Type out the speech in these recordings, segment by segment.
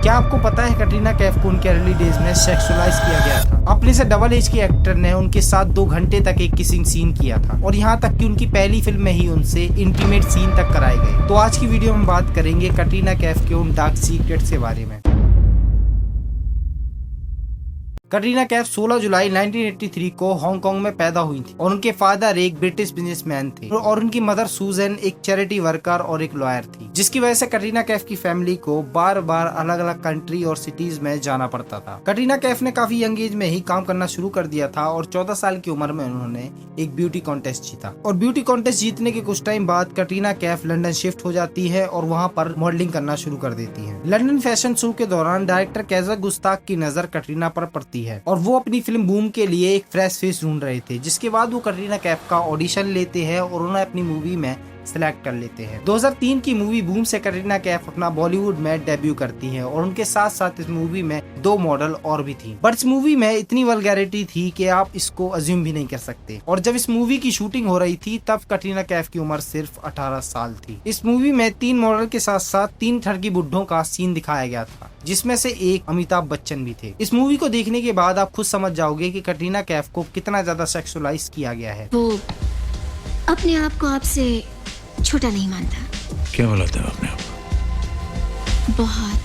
क्या आपको पता है कटरीना कैफ को उनके अर्ली डेज में सेक्सुअलाइज किया गया था। अपने से डबल एज के एक्टर ने उनके साथ 2 घंटे तक एक किसिंग सीन किया था और यहाँ तक कि उनकी पहली फिल्म में ही उनसे इंटीमेट सीन तक कराए गए। तो आज की वीडियो में बात करेंगे कटरीना कैफ के उन डार्क सीक्रेट्स के बारे में। कटरीना कैफ 16 जुलाई 1983 को हांगकांग में पैदा हुई थी और उनके फादर एक ब्रिटिश बिजनेसमैन थे और उनकी मदर सूजन एक चैरिटी वर्कर और एक लॉयर थी, जिसकी वजह से कटरीना कैफ की फैमिली को बार बार अलग अलग कंट्री और सिटीज में जाना पड़ता था। कटरीना कैफ ने काफी यंग एज में ही काम करना शुरू कर दिया था और 14 साल की उम्र में उन्होंने एक ब्यूटी कॉन्टेस्ट जीता और ब्यूटी कॉन्टेस्ट जीतने के कुछ टाइम बाद कटरीना कैफ लंदन शिफ्ट हो जाती है और वहाँ पर मॉडलिंग करना शुरू कर देती है। लंदन फैशन शो के दौरान डायरेक्टर कैज़र गुस्ताख की नजर कटरीना पर पड़ती है और वो अपनी फिल्म बूम के लिए एक फ्रेश फेस ढूंढ रहे थे, जिसके बाद वो कटरीना कैफ का ऑडिशन लेते हैं और उन्हें अपनी मूवी में सिलेक्ट कर लेते हैं। 2003 की मूवी बूम से कटरीना कैफ अपना बॉलीवुड में डेब्यू करती है और उनके साथ साथ इस मूवी में 2 मॉडल और भी थी, बट इस मूवी में इतनी वल्गैरिटी थी कि आप इसको अज्यूम भी नहीं कर सकते। और जब इस मूवी की शूटिंग हो रही थी तब कटरीना कैफ की उम्र सिर्फ 18 साल थी। इस मूवी में 3 मॉडल के साथ साथ 3 ठरकी बुड्ढों का सीन दिखाया गया था, जिसमें से एक अमिताभ बच्चन भी थे। इस मूवी को देखने के बाद आप खुद समझ जाओगे कि कटरीना कैफ को कितना ज्यादा सेक्सुअलाइज किया गया है। वो अपने आप को आपसे छोटा नहीं मानता। क्या बोलाते हो अपने आप? बहुत।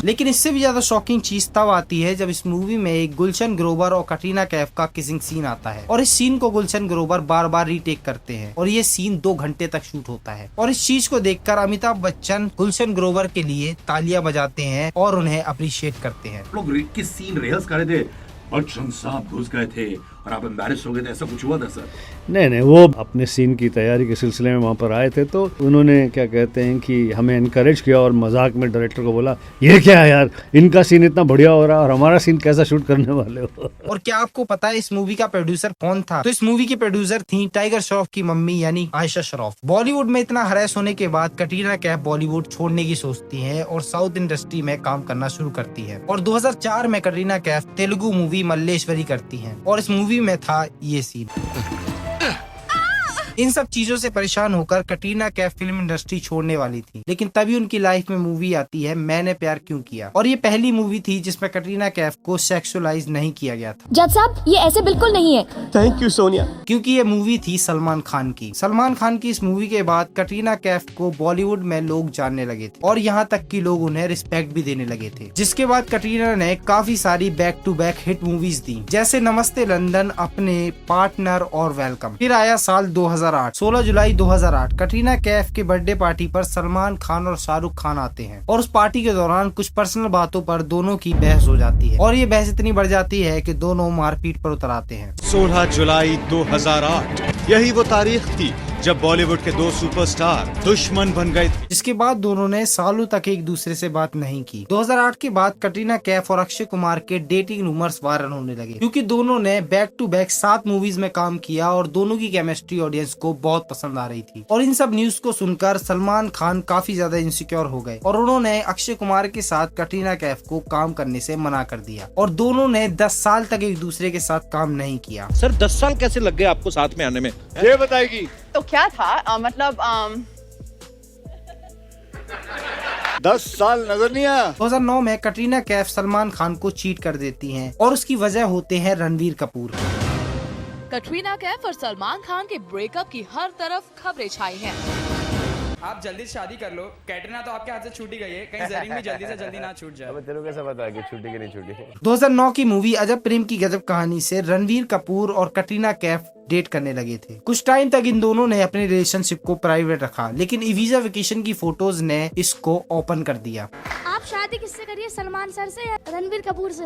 लेकिन इससे भी ज्यादा शॉकिंग चीज तब आती है जब इस मूवी में एक गुलशन ग्रोवर और कटरीना कैफ का किसिंग सीन आता है और इस सीन को गुलशन ग्रोवर बार बार रीटेक करते हैं और ये सीन 2 घंटे तक शूट होता है। और इस चीज को देखकर अमिताभ बच्चन गुलशन ग्रोवर के लिए तालियां बजाते हैं और उन्हें अप्रिशिएट करते हैं। लोग रेड की सीन रिहर्स कर रहे थे, बच्चन साहब घुस गए थे और आप एम्बैरेस हो गए थे, ऐसा कुछ हुआ था सर? नहीं, वो अपने सीन की तैयारी के सिलसिले में वहाँ पर आए थे, तो उन्होंने क्या कहते हैं कि हमें इनकरेज किया और मजाक में डायरेक्टर को बोला, ये क्या है यार, इनका सीन इतना बढ़िया हो रहा है और हमारा सीन कैसा शूट करने वाले हो। और क्या आपको पता है इस मूवी का प्रोड्यूसर कौन था? तो इस मूवी की प्रोड्यूसर थी टाइगर श्रॉफ की मम्मी यानी आयशा श्रॉफ। बॉलीवुड में इतना हरेस होने के बाद कटरीना कैफ बॉलीवुड छोड़ने की सोचती है और साउथ इंडस्ट्री में काम करना शुरू करती है और 2004 में कटरीना कैफ तेलुगु मूवी मल्लेश्वरी करती है और इस मूवी में था ये सीन। इन सब चीजों से परेशान होकर कटरीना कैफ फिल्म इंडस्ट्री छोड़ने वाली थी, लेकिन तभी उनकी लाइफ में मूवी आती है मैंने प्यार क्यों किया और ये पहली मूवी थी जिसमें कटरीना कैफ को सेक्सुअलाइज नहीं किया गया था। जज साहब, ये ऐसे बिल्कुल नहीं है। Thank you Sonia. क्योंकि ये मूवी थी सलमान खान की। सलमान खान की इस मूवी के बाद कटरीना कैफ को बॉलीवुड में लोग जानने लगे थे और यहाँ तक कि लोग उन्हें रिस्पेक्ट भी देने लगे थे, जिसके बाद कटरीना ने काफी सारी back to back hit movies दी, जैसे नमस्ते लंदन, अपने, पार्टनर और वेलकम। फिर आया साल 2008। 16 जुलाई 2008 कटरीना कैफ के बर्थडे पार्टी पर सलमान खान और शाहरुख खान आते हैं और उस पार्टी के दौरान कुछ पर्सनल बातों पर दोनों की बहस हो जाती है और ये बहस इतनी बढ़ जाती है कि दोनों मारपीट पर उतर आते हैं। 16 जुलाई 2008 यही वो तारीख थी जब बॉलीवुड के 2 सुपरस्टार दुश्मन बन गए थे, जिसके बाद दोनों ने सालों तक एक दूसरे से बात नहीं की। 2008 के बाद कटरीना कैफ और अक्षय कुमार के डेटिंग रूमर्स वायरल होने लगे, क्योंकि दोनों ने बैक टू बैक 7 मूवीज में काम किया और दोनों की केमिस्ट्री ऑडियंस को बहुत पसंद आ रही थी। और इन सब न्यूज को सुनकर सलमान खान काफी ज्यादा इनसिक्योर हो गए और उन्होंने अक्षय कुमार के साथ कटरीना कैफ को काम करने से मना कर दिया और दोनों ने 10 साल तक एक दूसरे के साथ काम नहीं किया। सर 10 साल कैसे लग गए आपको साथ में आने में? ये बताएगी। तो क्या था मतलब 10 साल नजर नहीं आया। 2009 में कटरीना कैफ सलमान खान को चीट कर देती हैं और उसकी वजह होते हैं रणवीर कपूर। कटरीना कैफ और सलमान खान के ब्रेकअप की हर तरफ खबरें छाई हैं। आप जल्दी से शादी कर लो, कैटरीना तो आपके हाथ से छूट ही गई है, कहीं जरीन भी जल्दी से जल्दी ना छूट जाए। अब तेरे को कैसा पता कि छूटी कि नहीं छूटी? 2009 की मूवी अजब प्रेम की गजब कहानी से रणवीर कपूर और कटरीना कैफ डेट करने लगे थे। कुछ टाइम तक इन दोनों ने अपने रिलेशनशिप को प्राइवेट रखा, लेकिन इवीजा वेकेशन की फोटोज ने इसको ओपन कर दिया। आप शादी किससे करिए, सलमान सर से या रणवीर कपूर से?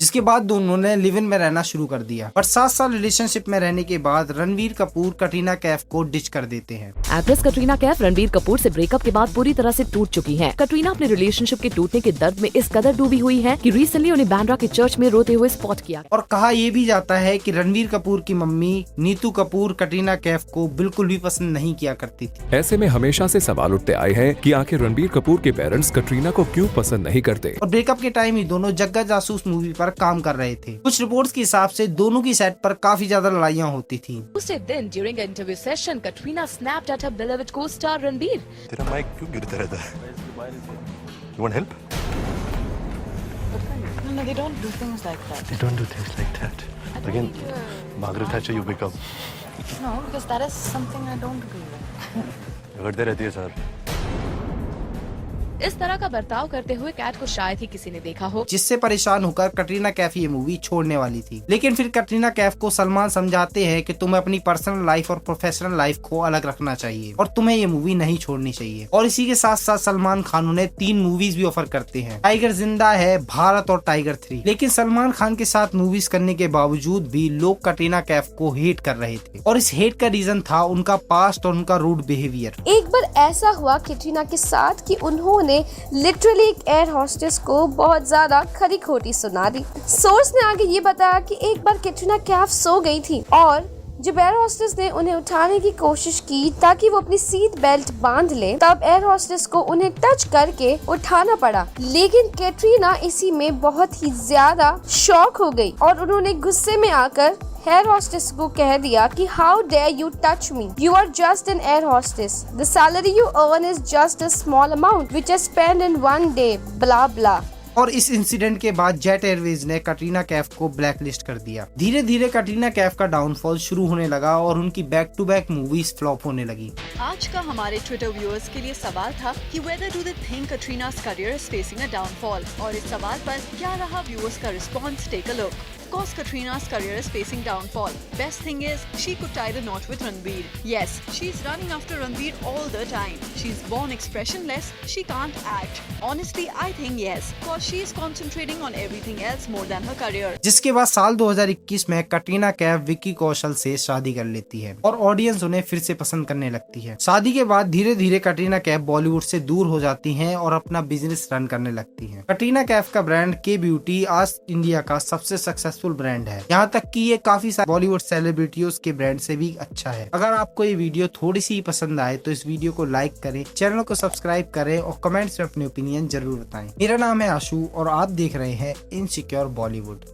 जिसके बाद दोनों ने लिव इन में रहना शुरू कर दिया, पर 7 साल रिलेशनशिप में रहने के बाद रणवीर कपूर कटरीना कैफ को डिच कर देते हैं। एक्ट्रेस कटरीना कैफ रणवीर कपूर से ब्रेकअप के बाद पूरी तरह से टूट चुकी हैं। कटरीना अपने रिलेशनशिप के टूटने के दर्द में इस कदर डूबी हुई है कि रिसेंटली उन्हें बांद्रा के चर्च में रोते हुए स्पॉट किया और कहा यह भी जाता है कि रणवीर कपूर की मम्मी नीतू कपूर कटरीना कैफ को बिल्कुल भी पसंद नहीं किया करती थी। ऐसे में हमेशा से सवाल उठते आए हैं कि आखिर रणवीर कपूर के पेरेंट्स कटरीना को क्यों पसंद नहीं करते। और ब्रेकअप के टाइम ही दोनों जग्गा जासूस मूवी पर काम कर रहे थे। कुछ रिपोर्ट्स के हिसाब से दोनों की सेट पर काफी ज्यादा लड़ाइयाँ होती थी। उसे दिन during an interview session, Katrina snapped at her beloved co-star Ranbir. तेरा माइक क्यों गिरता रहता है? You want help? No, they don't do things like that. They don't do things like that. Again, Margaret Thatcher you become. No, because that is something I don't agree with. झगड़ते रहती है sir. इस तरह का बर्ताव करते हुए cat को शायद ही किसी ने देखा हो, जिससे परेशान होकर कटरीना कैफ ये मूवी छोड़ने वाली थी। लेकिन फिर कटरीना कैफ को सलमान समझाते हैं कि तुम्हें अपनी पर्सनल लाइफ और प्रोफेशनल लाइफ को अलग रखना चाहिए और तुम्हें ये मूवी नहीं छोड़नी चाहिए। और इसी के साथ साथ सलमान खान उन्हें 3 मूवीज भी ऑफर करते हैं, टाइगर जिंदा है, भारत और टाइगर 3। लेकिन सलमान खान के साथ मूवीज करने के बावजूद भी लोग कटरीना कैफ को हेट कर रहे थे और इस हेट का रीजन था उनका पास्ट और उनका रूड बिहेवियर। एक बार ऐसा हुआ कैटरीना के साथ कि उन्होंने लिटरली एक एयर हॉस्टेस को बहुत ज्यादा खरी खोटी सुना दी। सोर्स ने आगे ये बताया कि एक बार कैटरीना कैफ सो गई थी और जब एयर हॉस्टेस ने उन्हें उठाने की कोशिश की ताकि वो अपनी सीट बेल्ट बांध ले, तब एयर हॉस्टेस को उन्हें टच करके उठाना पड़ा। लेकिन कैटरीना इसी में बहुत ही ज्यादा शॉक हो गई और उन्होंने गुस्से में आकर एयर हॉस्टेस को कह दिया कि how dare you touch me, you are just an air hostess, the salary you earn is just a small amount which I spend in one day, blah blah. और इस इंसिडेंट के बाद jet Airways ने कटरीना कैफ को blacklist कर दिया। धीरे धीरे कटरीना कैफ का डाउनफॉल शुरू होने लगा और उनकी back to back movies flop होने लगी। आज का हमारे ट्विटर व्यूअर्स के लिए सवाल था कि whether do they think Katrina's career is facing a downfall? और इस सवाल पर क्या रहा व्यूअर्स का response? Take a look. Of course, Katrina's career is facing downfall. Best thing is, she could tie the knot with Ranbir. Yes, she's running after Ranbir all the time. She's born expressionless. She can't act. Honestly, I think yes, cause she's concentrating on everything else more than her career. जिसके बाद साल 2021 में कटरीना कैफ विक्की कौशल से शादी कर लेती है और ऑडियंस उन्हें फिर से पसंद करने लगती है। शादी के बाद धीरे धीरे कटरीना कैफ बॉलीवुड से दूर हो जाती हैं और अपना बिजनेस रन करने लगती हैं। कटरीना कैफ का ब्रांड के ब्यूटी आज इंडिया का सबसे सक्सेसफुल ब्रांड है, यहाँ तक कि ये काफी सारे बॉलीवुड सेलिब्रिटीज के ब्रांड से भी अच्छा है। अगर आपको ये वीडियो थोड़ी सी पसंद आए तो इस वीडियो को लाइक करें, चैनल को सब्सक्राइब करें और कमेंट्स में अपने ओपिनियन जरूर बताएं। मेरा नाम है आशु और आप देख रहे हैं इनसिक्योर बॉलीवुड।